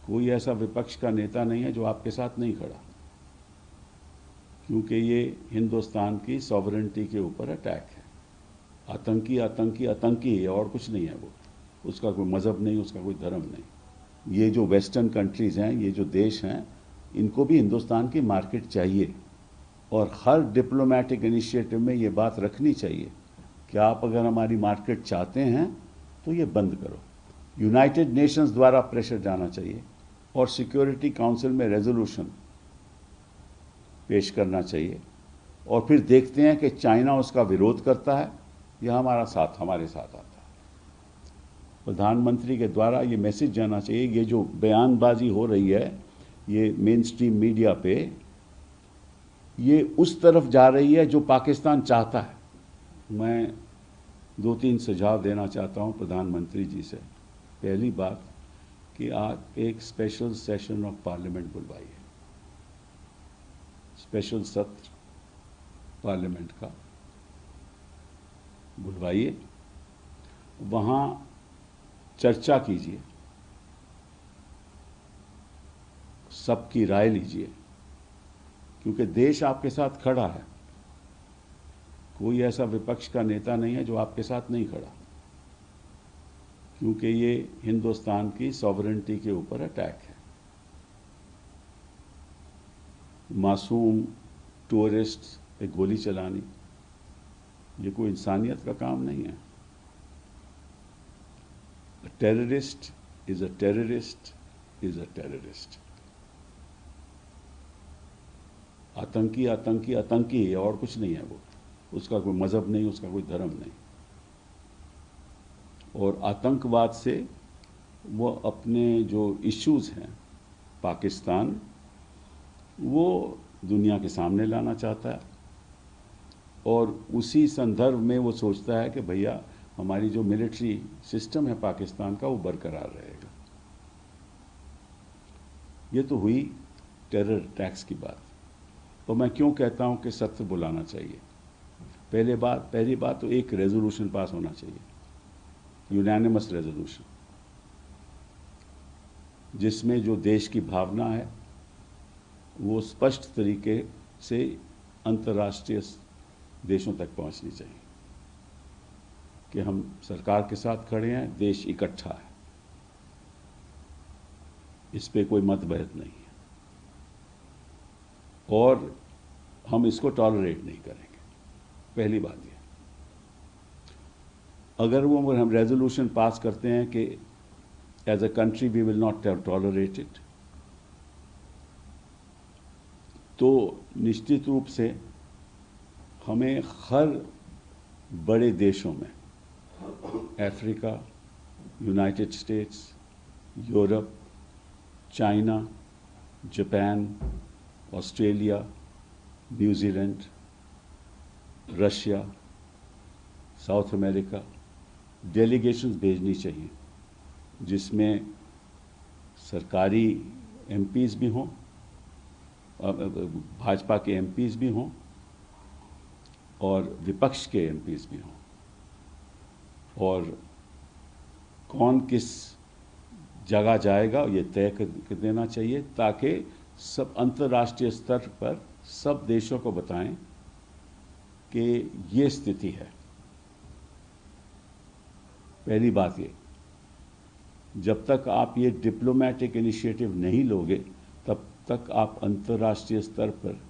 कोई ऐसा विपक्ष का नेता नहीं है जो आपके साथ नहीं खड़ा, क्योंकि ये हिंदुस्तान की सॉवरेनिटी के ऊपर अटैक है। आतंकी आतंकी आतंकी है और कुछ नहीं है वो। उसका कोई मज़हब नहीं, उसका कोई धर्म नहीं। ये जो वेस्टर्न कंट्रीज़ हैं, ये जो देश हैं, इनको भी हिंदुस्तान की मार्केट चाहिए और हर डिप्लोमेटिक इनिशिएटिव में ये बात रखनी चाहिए कि आप अगर हमारी मार्केट चाहते हैं तो ये बंद करो। यूनाइटेड नेशंस द्वारा प्रेशर जाना चाहिए और सिक्योरिटी काउंसिल में रेजोल्यूशन पेश करना चाहिए और फिर देखते हैं कि चाइना उसका विरोध करता है या हमारे साथ आता है। प्रधानमंत्री के द्वारा ये मैसेज जाना चाहिए। ये जो बयानबाजी हो रही है ये मेन स्ट्रीम मीडिया पे, ये उस तरफ जा रही है जो पाकिस्तान चाहता है। मैं 2-3 सुझाव देना चाहता हूँ प्रधानमंत्री जी से। पहली बात कि आप एक स्पेशल सेशन ऑफ पार्लियामेंट बुलवाइए, स्पेशल सत्र पार्लियामेंट का बुलवाइए, वहाँ चर्चा कीजिए, सबकी राय लीजिए, क्योंकि देश आपके साथ खड़ा है। कोई ऐसा विपक्ष का नेता नहीं है जो आपके साथ नहीं खड़ा, क्योंकि ये हिंदुस्तान की सॉवरेनिटी के ऊपर अटैक है। मासूम टूरिस्ट पे गोली चलानी ये कोई इंसानियत का काम नहीं है। Terrorist is a terrorist is a terrorist. आतंकी आतंकी आतंकी है और कुछ नहीं है वो। उसका कोई मज़हब नहीं, उसका कोई धर्म नहीं। और आतंकवाद से वो अपने जो इश्यूज़ हैं पाकिस्तान, वो दुनिया के सामने लाना चाहता है और उसी संदर्भ में वो सोचता है कि भैया हमारी जो मिलिट्री सिस्टम है पाकिस्तान का वो बरकरार रहेगा। ये तो हुई टेरर अटैक्स की बात। तो मैं क्यों कहता हूँ कि सत्र बुलाना चाहिए। पहली बात तो एक रेजोल्यूशन पास होना चाहिए, यूनानिमस रेजोल्यूशन, जिसमें जो देश की भावना है वो स्पष्ट तरीके से अंतर्राष्ट्रीय देशों तक पहुंचनी चाहिए कि हम सरकार के साथ खड़े हैं, देश इकट्ठा है, इस पे कोई मतभेद नहीं है और हम इसको टॉलरेट नहीं करेंगे। पहली बात ये, अगर हम रेजोल्यूशन पास करते हैं कि as a country we will not tolerate it, तो निश्चित रूप से हमें हर बड़े देशों में, Africa, United States, Europe, China, Japan, Australia, New Zealand, Russia, South America delegations भेजनी चाहिए, जिसमें सरकारी एमपीज़ भी हों, भाजपा के एमपीज़ भी हों और विपक्ष के एमपीज़ भी हों, और कौन किस जगह जाएगा ये तय कर देना चाहिए, ताकि सब अंतर्राष्ट्रीय स्तर पर सब देशों को बताएं कि ये स्थिति है। पहली बात ये, जब तक आप ये डिप्लोमेटिक इनिशिएटिव नहीं लोगे तब तक आप अंतर्राष्ट्रीय स्तर पर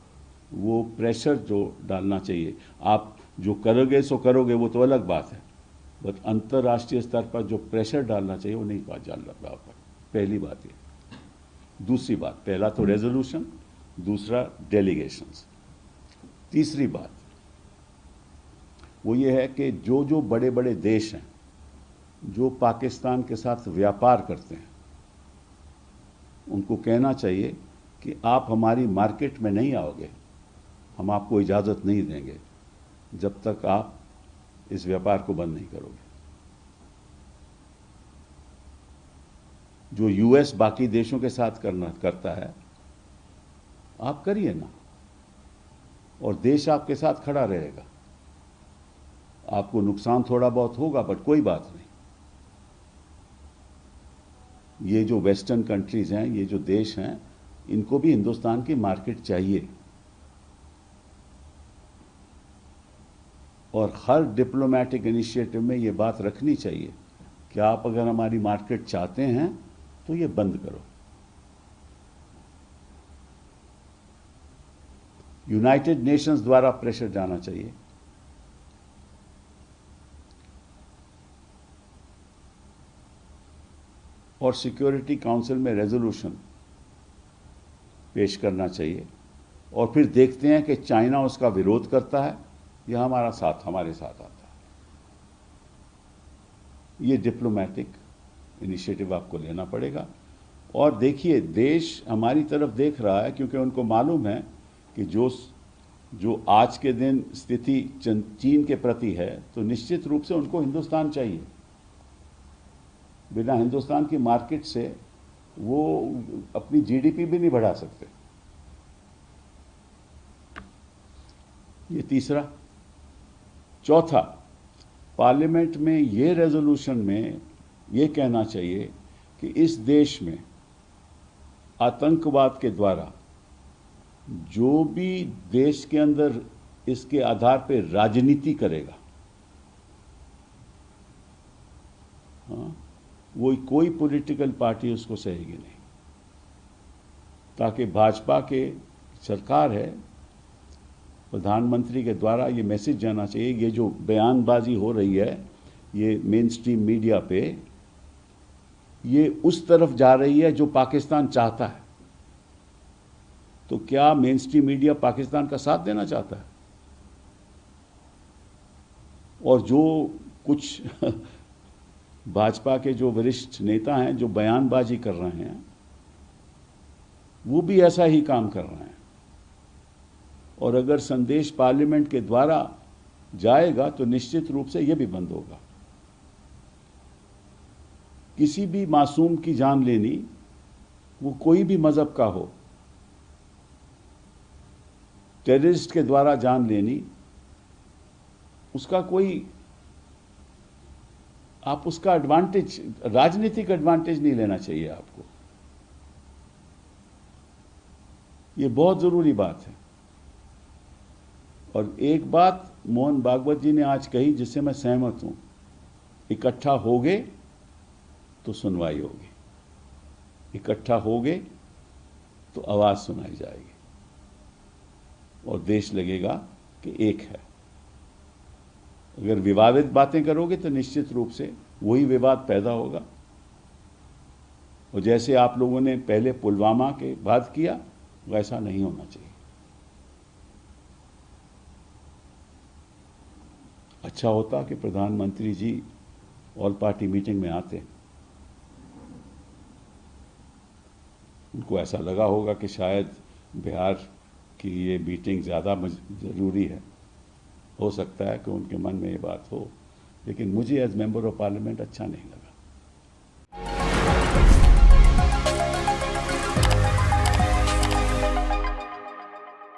वो प्रेशर जो डालना चाहिए, आप जो करोगे सो करोगे वो तो अलग बात है, बट अंतर्राष्ट्रीय स्तर पर जो प्रेशर डालना चाहिए वो नहीं डाल रहा। पहली बात ये। दूसरी बात, पहला तो रेजोल्यूशन, दूसरा डेलीगेशंस। तीसरी बात वो ये है कि जो जो बड़े बड़े देश हैं जो पाकिस्तान के साथ व्यापार करते हैं, उनको कहना चाहिए कि आप हमारी मार्केट में नहीं आओगे, हम आपको इजाज़त नहीं देंगे जब तक आप इस व्यापार को बंद नहीं करोगे। जो यूएस बाकी देशों के साथ करता है, आप करिए ना, और देश आपके साथ खड़ा रहेगा। आपको नुकसान थोड़ा बहुत होगा बट कोई बात नहीं। ये जो वेस्टर्न कंट्रीज हैं, ये जो देश हैं, इनको भी हिंदुस्तान की मार्केट चाहिए। और हर डिप्लोमेटिक इनिशिएटिव में ये बात रखनी चाहिए कि आप अगर हमारी मार्केट चाहते हैं तो ये बंद करो। यूनाइटेड नेशंस द्वारा प्रेशर जाना चाहिए। और सिक्योरिटी काउंसिल में रेजोल्यूशन पेश करना चाहिए। और फिर देखते हैं कि चाइना उसका विरोध करता है या हमारे साथ आता है। ये डिप्लोमेटिक इनिशिएटिव आपको लेना पड़ेगा। और देखिए, देश हमारी तरफ देख रहा है, क्योंकि उनको मालूम है कि जो आज के दिन स्थिति चीन के प्रति है, तो निश्चित रूप से उनको हिंदुस्तान चाहिए। बिना हिंदुस्तान की मार्केट से वो अपनी जीडीपी भी नहीं बढ़ा सकते। ये तीसरा। चौथा, पार्लियामेंट में ये रेजोल्यूशन में ये कहना चाहिए कि इस देश में आतंकवाद के द्वारा जो भी देश के अंदर इसके आधार पर राजनीति करेगा, हाँ, वो कोई पॉलिटिकल पार्टी उसको सहेगी नहीं। ताकि भाजपा के सरकार है, प्रधानमंत्री के द्वारा ये मैसेज जाना चाहिए। ये जो बयानबाजी हो रही है ये मेन स्ट्रीम मीडिया पे, ये उस तरफ जा रही है जो पाकिस्तान चाहता है। तो क्या मेन स्ट्रीम मीडिया पाकिस्तान का साथ देना चाहता है? और जो कुछ भाजपा के जो वरिष्ठ नेता हैं जो बयानबाजी कर रहे हैं, वो भी ऐसा ही काम कर रहे हैं। और अगर संदेश पार्लियामेंट के द्वारा जाएगा तो निश्चित रूप से यह भी बंद होगा। किसी भी मासूम की जान लेनी, वो कोई भी मजहब का हो, टेररिस्ट के द्वारा जान लेनी, उसका कोई, आप उसका एडवांटेज, राजनीतिक एडवांटेज नहीं लेना चाहिए आपको। ये बहुत जरूरी बात है। और एक बात मोहन भागवत जी ने आज कही जिससे मैं सहमत हूं, इकट्ठा होगे तो सुनवाई होगी, इकट्ठा होगे तो आवाज सुनाई जाएगी और देश लगेगा कि एक है। अगर विवादित बातें करोगे तो निश्चित रूप से वही विवाद पैदा होगा। और जैसे आप लोगों ने पहले पुलवामा के बाद किया, वैसा नहीं होना चाहिए। अच्छा होता कि प्रधानमंत्री जी ऑल पार्टी मीटिंग में आते। उनको ऐसा लगा होगा कि शायद बिहार की ये मीटिंग ज़्यादा ज़रूरी है। हो सकता है कि उनके मन में ये बात हो, लेकिन मुझे एज मेंबर ऑफ पार्लियामेंट अच्छा नहीं लगा।